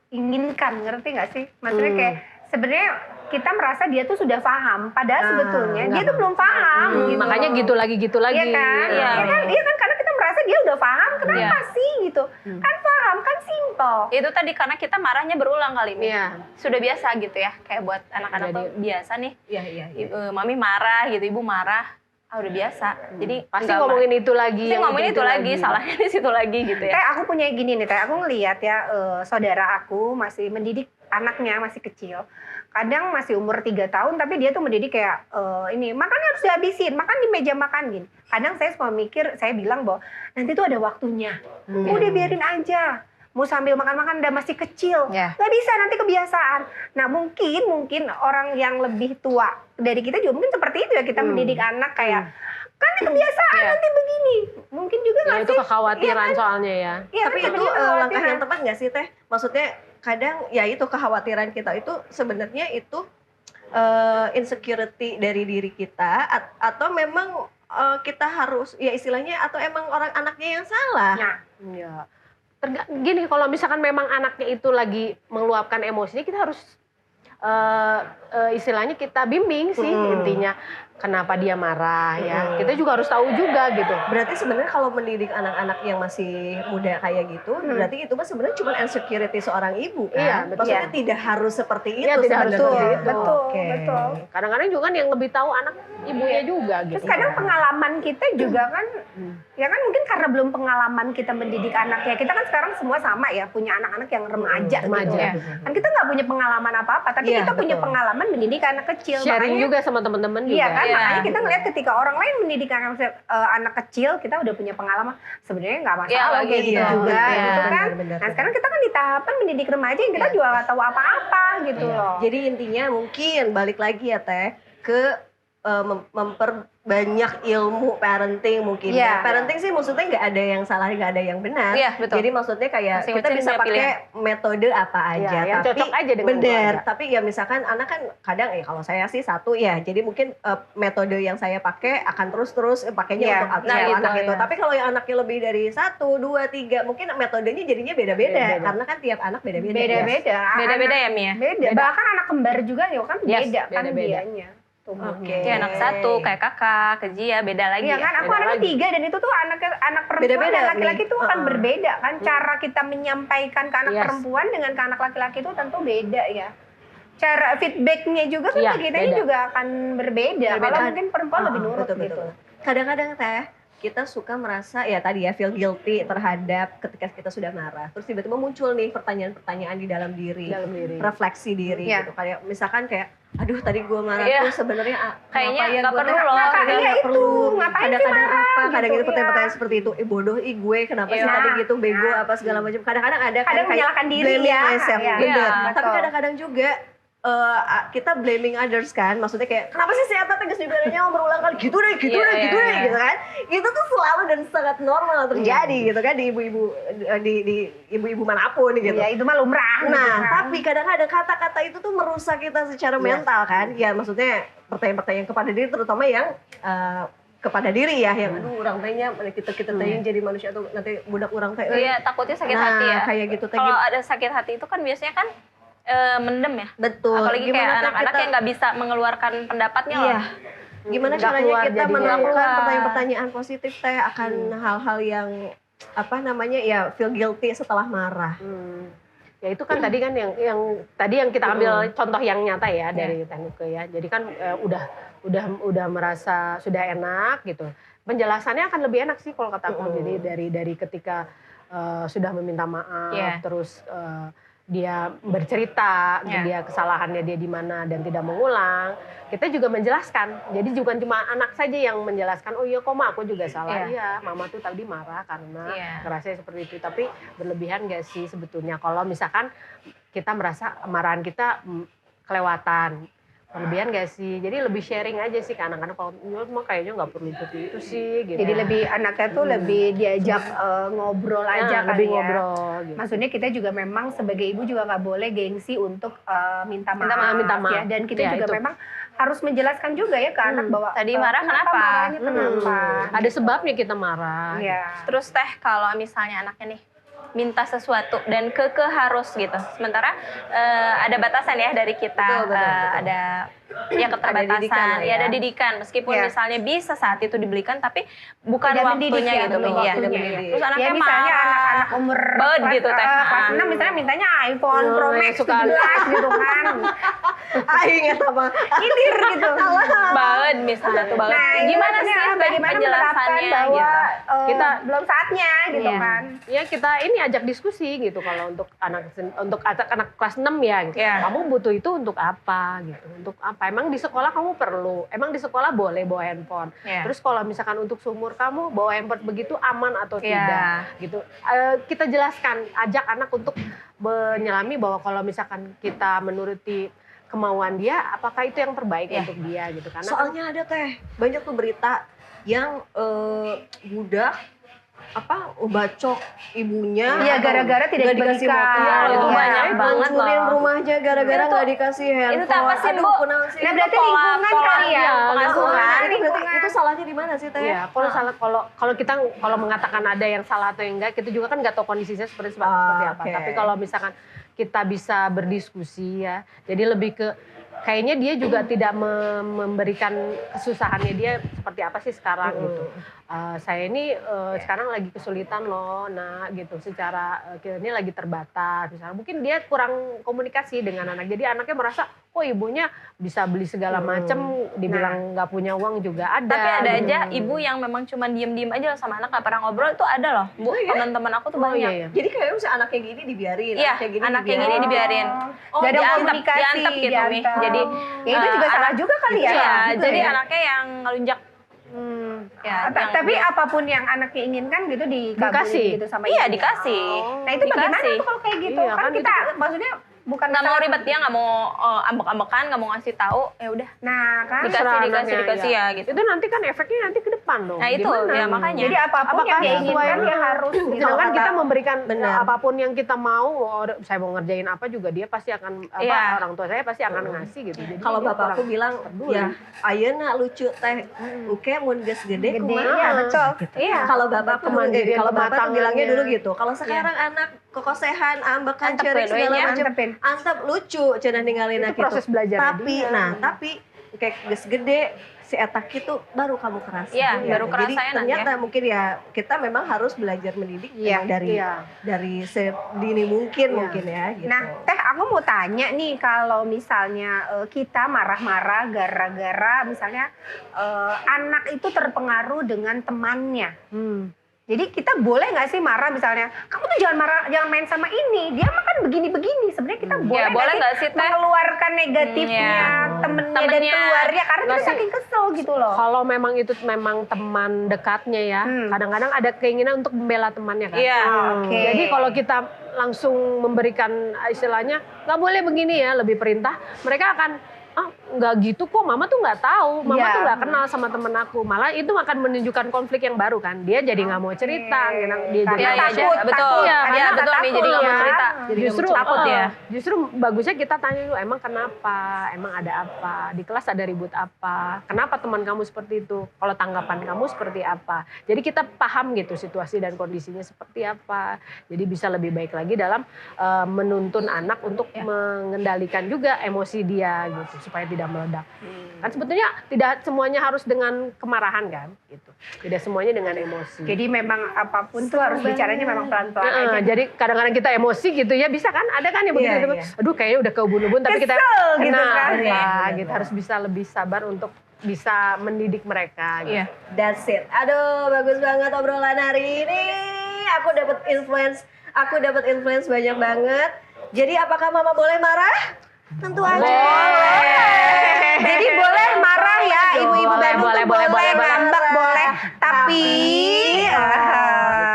inginkan, ngerti nggak sih? Maksudnya kayak sebenarnya kita merasa dia tuh sudah paham, padahal sebetulnya dia tuh belum paham. Gitu. Makanya gitu lagi. Iya kan? Iya. Iya kan karena kita merasa dia udah paham, kenapa sih gitu? Kan paham, kan simple. Itu tadi karena kita marahnya berulang kali, Mi. Iya. Sudah biasa gitu ya. Kayak buat anak-anak Jadi- tuh biasa nih. Iya. Mami marah gitu, ibu marah. udah biasa. Jadi Pasti nggak ngomongin itu lagi. pasti yang ngomongin itu lagi, salahnya di situ lagi gitu ya. Teh, aku punya gini nih Teh, aku ngelihat ya saudara aku masih mendidik anaknya masih kecil. Kadang masih umur 3 tahun tapi dia tuh mendidik kayak ini makan harus dihabisin, makan di meja makan gini. Kadang saya suka mikir, saya bilang bahwa nanti tuh ada waktunya. Udah biarin aja. Mau sambil makan-makan udah masih kecil. Ya. Nggak bisa nanti kebiasaan. Nah mungkin orang yang lebih tua dari kita juga mungkin seperti itu ya, kita mendidik anak kayak kan ini kebiasaan nanti begini. Mungkin juga Ya, nggak itu sih? kekhawatiran soalnya ya. Iya, Tapi kan itu sebenarnya langkah kekhawatiran. yang tepat nggak sih Teh? Maksudnya kadang ya itu kekhawatiran kita itu sebenarnya itu insecurity dari diri kita atau memang kita harus ya istilahnya atau emang orang anaknya yang salah? Nah, Iya. Gini, kalau misalkan memang anaknya itu lagi meluapkan emosinya, kita harus istilahnya kita bimbing sih intinya. Kenapa dia marah ya? Kita juga harus tahu juga gitu. Berarti sebenarnya kalau mendidik anak-anak yang masih muda kayak gitu, berarti itu mah sebenarnya cuma insecurity seorang ibu kan? Iya, betul. Maksudnya tidak harus seperti itu Iya, tidak harus sebenarnya. seperti itu. betul, Oke. betul. Kadang-kadang juga kan yang lebih tahu anak ibunya juga gitu. Terus kadang pengalaman kita juga kan, ya kan mungkin karena belum pengalaman kita mendidik anak ya. Kita kan sekarang semua sama ya, punya anak-anak yang remaja, Remaja. gitu. Kan kita nggak punya pengalaman apa-apa, tapi Iya, kita punya betul. pengalaman mendidik anak kecil. sharing Makanya- juga sama teman-teman juga. Iya kan, Iya. makanya kita ngeliat ketika orang lain mendidik anak kecil, kita udah punya pengalaman. Sebenarnya nggak masalah Iya, kayak gitu iya. juga, Iya. gitu kan. Benar-benar. Nah sekarang kita kan di tahapan mendidik remaja yang kita juga nggak tahu apa-apa gitu loh. Jadi intinya mungkin balik lagi ya Teh ke memperbanyak ilmu parenting mungkin. Iya. Ya. Parenting sih maksudnya nggak ada yang salah, nggak ada yang benar. Iya, betul. Jadi maksudnya kayak kita Masing-masing bisa punya pakai pilihan. metode apa aja. Iya, yang tapi cocok aja dengan benar. keluarga. Tapi ya misalkan anak kan kadang kalau saya sih satu ya. Jadi mungkin metode yang saya pakai akan terus pakainya Iya. untuk Nah, gitu, anak itu. iya. Tapi kalau yang anaknya lebih dari 1, 2, 3 mungkin metodenya jadinya beda-beda. Beda-beda. Karena kan tiap anak beda-beda. Beda-beda. Beda-beda ya Mia? Beda. Bahkan anak kembar juga ya kan Yes, beda kan beda-beda. dianya. tumbuhnya. Oke. Kayak anak satu, kayak kakak, ke Jia, beda lagi Iya ya. kan, aku beda anaknya lagi. 3 dan itu tuh anak perempuan Beda-beda dan laki-laki nih. itu akan Heeh. berbeda kan. Cara kita menyampaikan ke anak Yes. perempuan dengan ke anak laki-laki itu tentu beda ya. Cara feedbacknya juga kan Iya, ke kitanya beda. juga akan berbeda. Kalau Berbeda. mungkin perempuan lebih nurut betul, gitu. betul. Kadang-kadang Teh, kita suka merasa ya tadi ya feel guilty terhadap ketika kita sudah marah. Terus tiba-tiba muncul nih pertanyaan-pertanyaan di dalam diri. Dalam diri. Refleksi diri Iya. gitu. Kayak misalkan kayak aduh tadi gue marah Iya. tuh sebenarnya Kayaknya kenapa ya nggak gua perlu teh- loh. Nggak, Iya, nggak itu. perlu. Ngapain sih Kadang-kadang marah apa? Kadang gitu, itu iya. pertanyaan-pertanyaan seperti itu. Bodoh gue kenapa sih Iya. tadi gitu bego Nah. apa segala macam. Kadang-kadang ada kan Kadang kayak menyalahkan diri blaming ya. myself. Iya. Bener. Iya, Tapi betul. kadang-kadang juga kita blaming others kan, maksudnya kayak kenapa sih si Eta tegas dibilangnya berulang kali gitu deh, gitu Iya, deh, gitu iya, deh, iya. gitu kan? Itu tuh selalu dan sangat normal terjadi gitu kan di ibu-ibu di ibu-ibu manapun gitu. Ya itu mah lumrah. Nah, gitu kan. tapi kadang-kadang kata-kata itu tuh merusak kita secara mental kan? Ya maksudnya pertanyaan-pertanyaan kepada diri, terutama yang kepada diri ya, yang aduh orang tanya kita tanya jadi manusia tuh nanti budak orang teh. Iya, takutnya sakit Nah, hati ya. kayak gitu teh. Kalau ada sakit hati itu kan biasanya kan mendem ya. Betul. Apalagi Gimana kayak teh anak-anak kita- yang nggak bisa mengeluarkan pendapatnya Iya. loh. Gimana Nggak caranya keluar kita jadinya. menemukan Keluar. pertanyaan-pertanyaan positif teh akan hal-hal yang apa namanya ya feel guilty setelah marah. Ya itu kan tadi kan yang kita ambil contoh yang nyata ya dari Tenuke ya. Jadi kan udah merasa sudah enak gitu. Penjelasannya akan lebih enak sih kalau kata aku. Jadi dari ketika sudah meminta maaf, Iya. terus dia bercerita, Iya. dia kesalahannya dia di mana dan tidak mengulang. Kita juga menjelaskan. Jadi bukan cuma anak saja yang menjelaskan, oh iya kok Ma, aku juga salah. Iya. Iya, Mama tuh tadi marah karena Iya. ngerasanya seperti itu. Tapi berlebihan gak sih sebetulnya kalau misalkan kita merasa kemarahan kita kelewatan. Berlebihan gak sih? Jadi lebih sharing aja sih ke anak-anak. Kalau mah kayaknya nggak perlu seperti itu sih. Gitu. Jadi lebih anaknya tuh lebih diajak ngobrol aja kali lebih ya. ngobrol. Gitu. Maksudnya kita juga memang sebagai ibu juga nggak boleh gengsi untuk minta Minta maaf, maaf. ya. Dan kita Ya, juga itu. memang harus menjelaskan juga ya ke anak bahwa Tadi marah kenapa? marahnya kenapa? Ada sebabnya kita marah. Iya. Terus teh kalau misalnya anaknya nih minta sesuatu dan harus gitu. Sementara ada batasan ya dari kita, Betul. ada ya keterbatasan, didikan lah ya ada ya. didikan meskipun Iya. misalnya bisa saat itu dibelikan tapi bukan Tidak mendidik waktunya ya, gitu belum iya. waktunya. Terus anaknya Ya misalnya marah. anak-anak umur Banget kelas, gitu, Teh. kelas 6 misalnya mintanya iPhone Pro Max suka 17 gitu kan. Ingat apa? Indir gitu. banget misalnya tuh banget. Nah, ini Gimana sih makanya Teh, bagaimana menerapkan penjelasannya bahwa gitu? Kita- belum saatnya gitu Iya. kan. Ya kita ini ajak diskusi gitu kalau untuk anak kelas 6 ya gitu. Iya. Kamu butuh itu untuk apa gitu. Untuk apa? Emang di sekolah kamu perlu? Emang di sekolah boleh bawa handphone? Iya. Terus kalau misalkan untuk seumur kamu bawa handphone begitu aman atau Iya. tidak gitu. Kita jelaskan, ajak anak untuk menyelami bahwa kalau misalkan kita menuruti kemauan dia, apakah itu yang terbaik Iya. untuk dia gitu. Karena Soalnya ada Teh, banyak tuh berita yang budak bacok ibunya. Iya, gara-gara tidak nggak dikasih diberikan. motor. Iya, itu banyak banget Ngancurin loh. rumahnya gara-gara Itu tuh- nggak dikasih handphone. itu tuh apa sih, Aduh, Bu? kunaon sih? Nah, berarti pola- lingkungan pola- kali ya. iya, Pengasuhan. pengasuhan. Itu berarti itu salahnya di mana sih Teh? Iya, kalau salah kalau kita mengatakan ada yang salah atau yang enggak, kita juga kan nggak tahu kondisinya seperti apa. Oke. Tapi kalau misalkan kita bisa berdiskusi ya, jadi lebih ke kayaknya dia juga tidak memberikan kesusahannya dia seperti apa sih sekarang gitu. Saya ini sekarang lagi kesulitan loh, nah gitu. Secara ini lagi terbatas. Misalnya mungkin dia kurang komunikasi dengan anak. Jadi anaknya merasa, oh ibunya bisa beli segala macam, dibilang nggak punya uang juga ada. Tapi ada gitu. aja ibu yang memang cuma diem-diem aja sama anak, nggak pernah ngobrol, itu ada loh, Bu. Teman-teman aku tuh Oh, banyak. iya, iya. Jadi kayak misalnya anaknya gini dibiarin, Iya, anaknya gini dibiarin. Oh, Nggak ada diantep, komunikasi, diantep gitu, Mi. diantep. Jadi Ya itu juga salah juga kali ya. Iya, Salah juga jadi ya. anaknya yang ngelunjak. Ya, yang Tapi dia- apapun yang anaknya inginkan gitu dikabulin Dikasih. gitu sama iya ibunya. dikasih. Nah itu bagaimana Dikasih. tuh kalau kayak gitu? Iya, kan kan kita maksudnya bukan Nggak mau masalah- ribet, dia nggak mau ambek-ambekan, nggak mau ngasih tahu, ya udah. Nah kan. Dikasih, Terserah dikasih, anaknya, dikasih iya. ya gitu. Itu nanti kan efeknya nanti ke depan dong. Nah, itu, Gimana? ya, makanya. Jadi apapun Apakah yang dia sesuai inginkan dia dengan- harus gitu. Sedangkan kita kata- memberikan Benar. apapun yang kita mau, saya mau ngerjain apa juga dia pasti akan Iya. orang tua saya pasti akan ngasih gitu. Jadi Kalau dia bapakku kurang bilang, peduli. ya ayeuna lucu Teh, engke mun geus gede Gede, kumaha. iya betul. Iya. Kalau bapakku Kemandirian, kalau bapak tuh kematangannya. bilangnya dulu gitu. Kalau sekarang anak kokosehan, ambekan, Antep cerik segala we-nya, macam, antepin. antep lucu cenah ninggalin Itu gitu. proses belajar Tapi tapi kayak geus gede si etak itu baru kamu kerasa. Iya, baru Jadi kerasa ya nanti ternyata mungkin ya kita memang harus belajar mendidik Iya, memang dari sedini mungkin Iya. mungkin ya gitu. Nah, Teh, aku mau tanya nih, kalau misalnya kita marah-marah gara-gara misalnya anak itu terpengaruh dengan temannya. Jadi kita boleh nggak sih marah misalnya, kamu tuh jangan marah, jangan main sama ini, dia mah kan begini-begini. Sebenarnya kita boleh Ya, boleh nggak sih, Teh? mengeluarkan negatifnya Iya. temennya dan Temennya. keluarnya karena Nggak kita sih. saking kesel gitu loh. Kalau memang itu memang teman dekatnya ya, kadang-kadang ada keinginan untuk membela temannya kan. Iya. Oke. Jadi kalau kita langsung memberikan istilahnya nggak boleh begini ya, lebih perintah, mereka akan nggak gitu kok, mama tuh nggak tahu, mama Iya. tuh nggak kenal sama temen aku, malah itu akan menunjukkan konflik yang baru kan, dia jadi nggak mau cerita, dia jadi Karena Iya, takut, betul. takut. Iya, Karena Iya, betul, Mi. takut Jadi nggak mau ya. cerita. Jadi justru takut ya. Justru bagusnya kita tanya dulu, emang kenapa, emang ada apa, di kelas ada ribut apa, kenapa teman kamu seperti itu, kalau tanggapan kamu seperti apa, jadi kita paham gitu situasi dan kondisinya seperti apa, jadi bisa lebih baik lagi dalam menuntun anak untuk mengendalikan juga emosi dia gitu supaya tidak meledak. Kan sebetulnya tidak semuanya harus dengan kemarahan kan, gitu. Tidak semuanya dengan emosi. Jadi memang apapun tuh harus bicaranya memang pelan-pelan aja. Jadi kadang-kadang kita emosi gitu ya, bisa kan? Ada kan yang begitu, Iya, gitu. iya. Aduh kayaknya udah keubun-ubun tapi kita Kesel gitu kenal kan. apa, Iya, gitu. Harus bisa lebih sabar untuk bisa mendidik mereka. Gitu. Iya. That's it. Aduh, bagus banget obrolan hari ini. Aku dapat influence banyak banget. Jadi apakah mama boleh marah? Tentu aja. Boleh. Jadi boleh marah ya, ibu-ibu Boleh, Bandung tuh boleh, boleh, boleh. ngambek boleh, tapi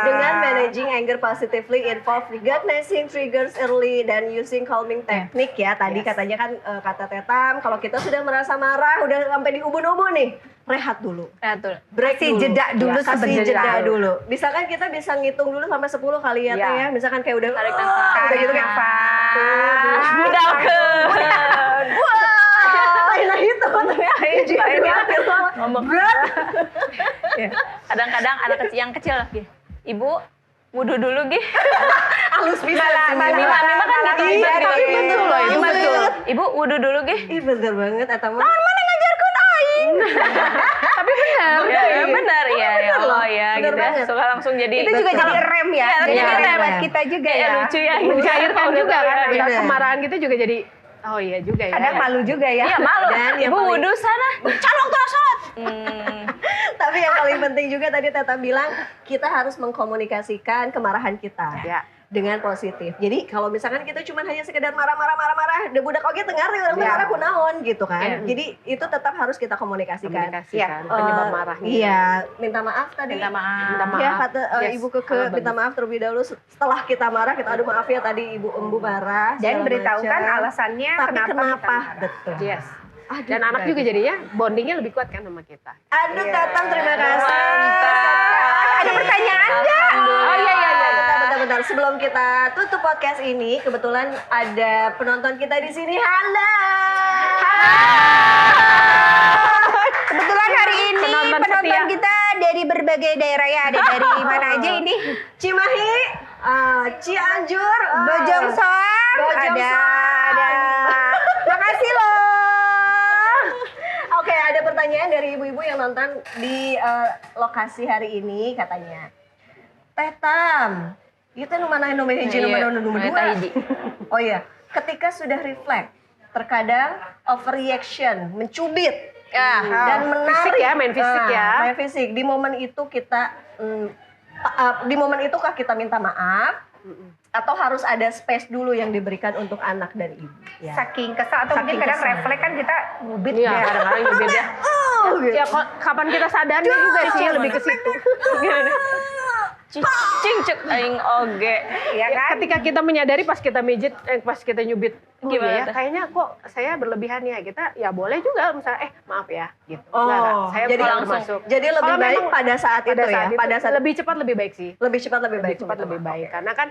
Dengan managing anger positively involve recognizing triggers early dan using calming technique ya. Tadi katanya kan kata Tetam, kalau kita sudah merasa marah, udah sampai di ubun-ubun nih, rehat dulu. Ya, tuh. Break Kasih dulu. jeda dulu Ya, kasih sebentar. jeda dulu. Misalkan kita bisa ngitung dulu sampai 10 kali ya, Ya. Teh ya. Misalkan kayak udah Tarik nafas. udah tarik gitu kan. nafas. Budalkeun. Nah itu ini Ngomong. Ya. Kadang-kadang anak kecil yang kecil lagi. Ibu, wudhu dulu, Gi. halus bisa Malah- sih, malah- Mima. Mima kan gitu. Iya, Mima tapi gitu. betul loh, itu Mima betul. tuh. Ibu ibu wudhu dulu ge. Ih bener banget Eta mah. Mana ngajarkeun aing. Tapi benar. Ya, benar ya. Ya Allah ya Bener gitu. banget. Suka langsung jadi Itu juga jadi rem ya. Iya, Jadi iya, rem buat iya. kita juga ya ya. lucu ya. Mencairkan juga kan. Benar. Kita kemarahan gitu juga jadi oh iya juga ya. Kadang malu juga ya. Iya malu. Dan yang Ibu paling- wudhu sana. Calon waktu sholat. Tapi yang paling penting juga tadi Teta bilang kita harus mengkomunikasikan kemarahan kita. Ya. Dengan positif. Jadi kalau misalkan kita cuma hanya sekedar marah-marah, da budak oge teu ngarti urang teh Ya. marah kunaon gitu kan. Ya. Jadi itu tetap harus kita komunikasikan. Komunikasikan Eh, penyebab marahnya. Iya, minta maaf tadi. Minta maaf. Minta maaf. Ya kata Yes. Ibu Keke Ah, minta bagus. maaf terlebih dahulu setelah kita marah kita aduh maaf ya tadi Ibu Embu marah. Dan segala beritahukan macam. alasannya Tapi kenapa? kita marah. Betul. Yes. Aduh, Dan anak juga jadinya bondingnya lebih kuat kan sama kita. Aduh Tatang terima kasih. Ada pertanyaan nggak? Oh iya iya iya. Bentar. Sebelum kita tutup podcast ini, kebetulan ada penonton kita di sini. Halo. Kebetulan hari ini Penonton penonton setia. kita dari berbagai daerah ya. Ada dari mana aja ini? Cimahi, Cianjur, Bojong Soang, Bojong ada. Soang. Makasih loh. Oke, ada pertanyaan dari ibu-ibu yang nonton di lokasi hari ini katanya. Tetam, itu nu mana nu hiji nu mana nu Eta dua. hiji. Oh iya, ketika sudah reflect, terkadang overreaction, mencubit Ya. dan menarik. Fisik ya, main fisik ya. Main fisik. Di momen itu kita, di momen itukah kita minta maaf? Atau harus ada space dulu yang diberikan untuk anak dan ibu? Ya. Saking kesal atau Saking mungkin kadang kesal. refleks kan kita ngubit Iya, ya. kadang-kadang juga beda. Gitu. Ya kapan kita sadarnya juga sih lebih ke situ. Cicing cek aing oge. Iya kan? Ketika kita menyadari pas kita mijit, pas kita nyubit, oh Gimana iya ya, tuh? kayaknya kok saya berlebihan ya. Kita ya boleh juga misalnya, maaf ya, gitu. Oh, Enggak, saya jadi kalau langsung. masuk. Jadi lebih Kalau baik memang pada saat itu ya, itu pada saat lebih cepat lebih baik sih. lebih cepat lebih baik. Lebih cepat lebih minta maaf. baik karena kan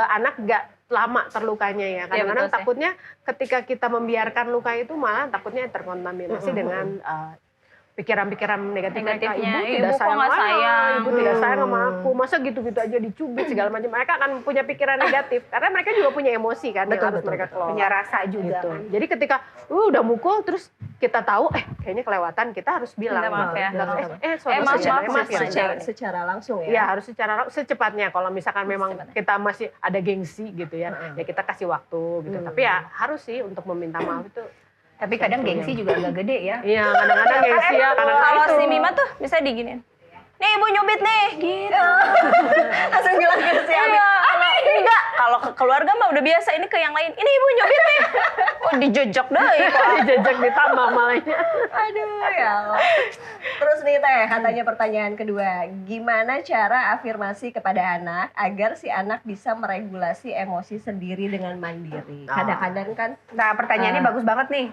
anak nggak lama terlukanya ya. Kadang-kadang betul sih. takutnya ketika kita membiarkan luka itu malah takutnya terkontaminasi dengan pikiran-pikiran negatif mereka. Negatifnya, Ibu ibu tidak kok sayang nggak sama, sayang. ibu tidak sayang sama aku. Masa gitu-gitu aja dicubit segala macam. Mereka akan punya pikiran negatif karena mereka juga punya emosi kan yang Betul, harus betul, mereka kelola. Punya rasa juga Gitu. kan. Jadi ketika udah mukul terus kita tahu kayaknya kelewatan, kita harus bilang. Minta maaf ya. Bilang, sorry, maaf, secara- maaf, maaf ya. secara langsung ya. Iya harus secara secepatnya. Kalau misalkan memang kita masih ada gengsi gitu ya, ya kita kasih waktu gitu. Tapi ya harus sih untuk meminta maaf itu. Tapi kadang gengsi juga agak gede ya. Iya kadang-kadang gengsi ya. Kadang-kadang Kalau itu. si Mima tuh bisa diginin. Nih ibu nyubit nih, gitu. Langsung bilang ke si Ami. Iya, enggak. Kalau ke keluarga mah udah biasa. Ini ke yang lain. Ini ibu nyubit nih. Oh dijejak deh. Dijajak ditambah malahnya. Aduh ya Allah. Terus nih Teh, katanya pertanyaan kedua. Gimana cara afirmasi kepada anak agar si anak bisa meregulasi emosi sendiri dengan mandiri? Kadang-kadang kan Nah pertanyaannya bagus banget nih.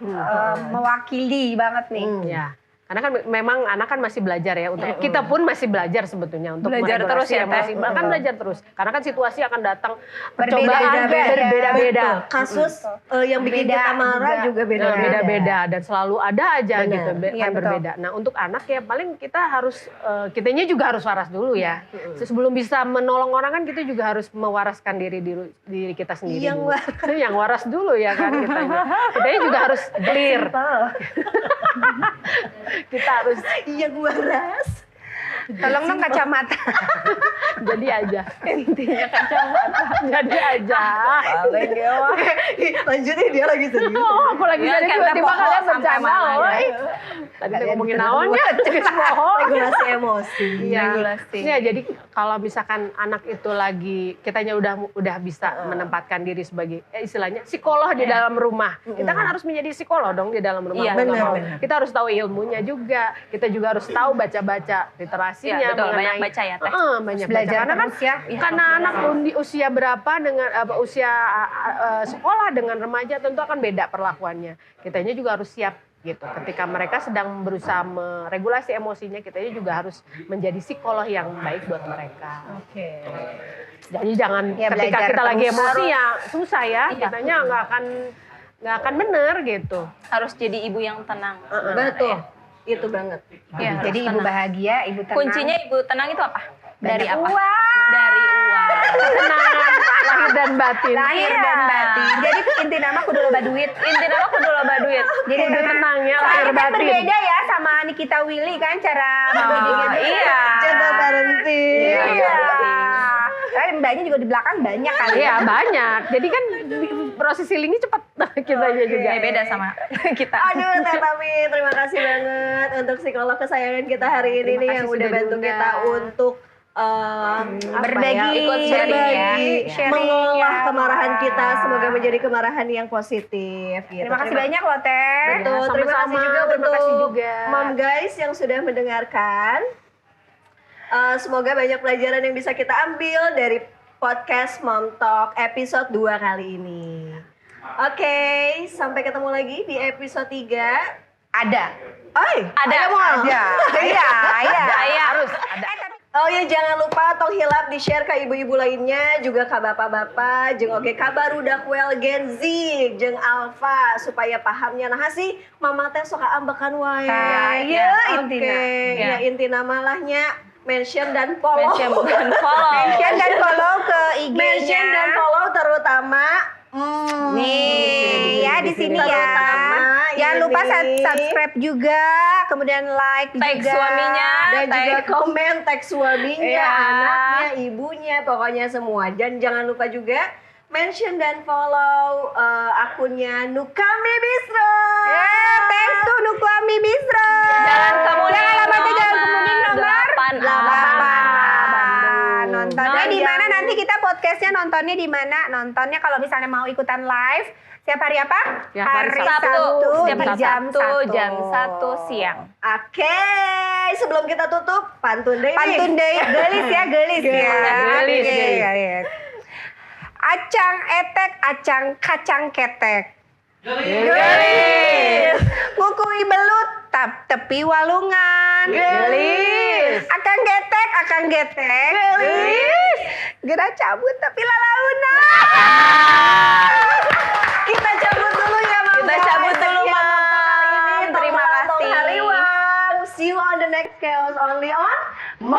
Mewakili banget nih. Ya. Karena kan memang anak kan masih belajar ya. Untuk kita pun masih belajar sebetulnya untuk Belajar meregulasi terus ya, Teh. emosi. Bahkan belajar terus. Karena kan situasi akan datang Berbeda-beda. percobaan berbeda-beda. kasus yang bikin Beda kita marah juga beda-beda. Beda-beda dan selalu ada aja Benar. gitu Iya, kan betul. berbeda. Nah untuk anak ya paling kita harus kitanya juga harus waras dulu ya. Sebelum bisa menolong orang kan kita juga harus mewaraskan diri kita sendiri. Yang dulu. Yang waras dulu ya kan kitanya. Kitanya juga harus clear. Kita harus Iya gue ras. Tolong dong kacamata. jadi aja. Intinya kacamata. Jadi aja. Paling ya. Lanjutin dia lagi serius. Oh, aku lagi Ya, jadi kan tiba-tiba kita kalian sampai bercanda. mana oh, ya? ih. Tadi kita ngomongin naonnya. Regulasi emosi. Iya, Regulasi. ya, jadi kalau misalkan anak itu lagi kitanya udah bisa menempatkan diri sebagai istilahnya psikolog di dalam rumah. Kita kan harus menjadi psikolog dong di dalam rumah. Iya, Mau nggak mau. benar. Kita harus tahu ilmunya juga. Kita juga harus tahu baca-baca literasinya Iya, betul. mengenai Banyak baca ya, Teh. banyak Belajar baca. Karena kan terus ya. karena anak di usia berapa dengan usia sekolah dengan remaja tentu akan beda perlakuannya. Kitanya juga harus siap gitu. Ketika mereka sedang berusaha meregulasi emosinya, kitanya juga harus menjadi psikolog yang baik buat mereka. Oke. Jadi jangan Ya, ketika belajar kita lagi terus. emosi ya susah ya, Iya. kitanya nggak akan bener gitu. Harus jadi ibu yang tenang. Betul. Itu banget. Iya, harus Jadi ibu tenang. bahagia, ibu tenang. Kuncinya ibu tenang itu apa? Dari Banyak apa? uang. Dari uang. Ketenangan lahir lahir dan batin. Lahir Iya. dan batin. Jadi inti nama kudu loba duit. Inti nama kudu loba duit. Jadi Kudu tenang ya, lahir soalnya kan batin. berbeda ya sama Nikita Willy kan cara mendidiknya. Iya. Gentle parenting. Iya. Karena mbaknya juga di belakang banyak kali. Iya banyak. Jadi kan proses healingnya cepat kitanya juga. Beda sama kita. Aduh, Teh Tami, terima kasih banget untuk psikolog kesayangan kita hari ini Terima nih kasih yang udah sudah bantu diundang. kita untuk Berbagi, ikut sharing ya. sharing mengolah ya. kemarahan kita, semoga menjadi kemarahan yang positif. Gitu. Terima kasih banyak loh Teh. Betul, Ya, terima kasih sama-sama. juga Terima untuk kasih juga. Mom guys yang sudah mendengarkan. Semoga banyak pelajaran yang bisa kita ambil dari podcast Mom Talk episode 2 kali ini. Oke, sampai ketemu lagi di episode 3. Ada. Oi, Ada. Mau? Iya, iya. Harus. Oh ya, jangan lupa tong hilap di-share ke ibu-ibu lainnya, juga ke bapak-bapak, jeung oge ka barudak well Gen Z, jeung Alpha, supaya pahamnya nah sih mama teh sok ambekan wae. Ya, Oke, intina. ya intina malahnya mention dan follow. Mention dan follow. Mention dan follow ke IG-nya. Mention dan follow terutama Nih, ya di sini ya. Terutama Jangan lupa ini. subscribe juga, kemudian like Tag juga. suaminya. dan tag- juga komen tag suaminya, Iya. anaknya, ibunya, pokoknya semua. Dan jangan lupa juga mention dan follow akunnya Nukami Bistro. Thanks to Nukwami Bistro. Jalan Kemuning Jangan alamatnya Jalan Kemuning nomor 8A. 8A. Bandung. Nontonnya Dan di mana jangan- nanti kita podcastnya nontonnya di mana? Nontonnya kalau misalnya mau ikutan live setiap hari apa? Setiap hari Sabtu. Setiap hari jam Sabtu 1 jam 1 siang. Oke, sebelum kita tutup, pantun deh. Pantun deh, gelis ya, gelis ya. Gelis, Oke, gelis. gelis. Acang etek, acang kacang ketek. Gelis. Ngukui belut, tepi walungan. Gelis. Akang getek, akang getek. Gelis. Gerak cabut tapi lalauna. Kita cabut dulu ya, Mam. Kita guys. cabut dulu, Sekian Mam. untuk kali ini. Terima Tong kasih. Hariwang. See you on the next chaos only on Mom.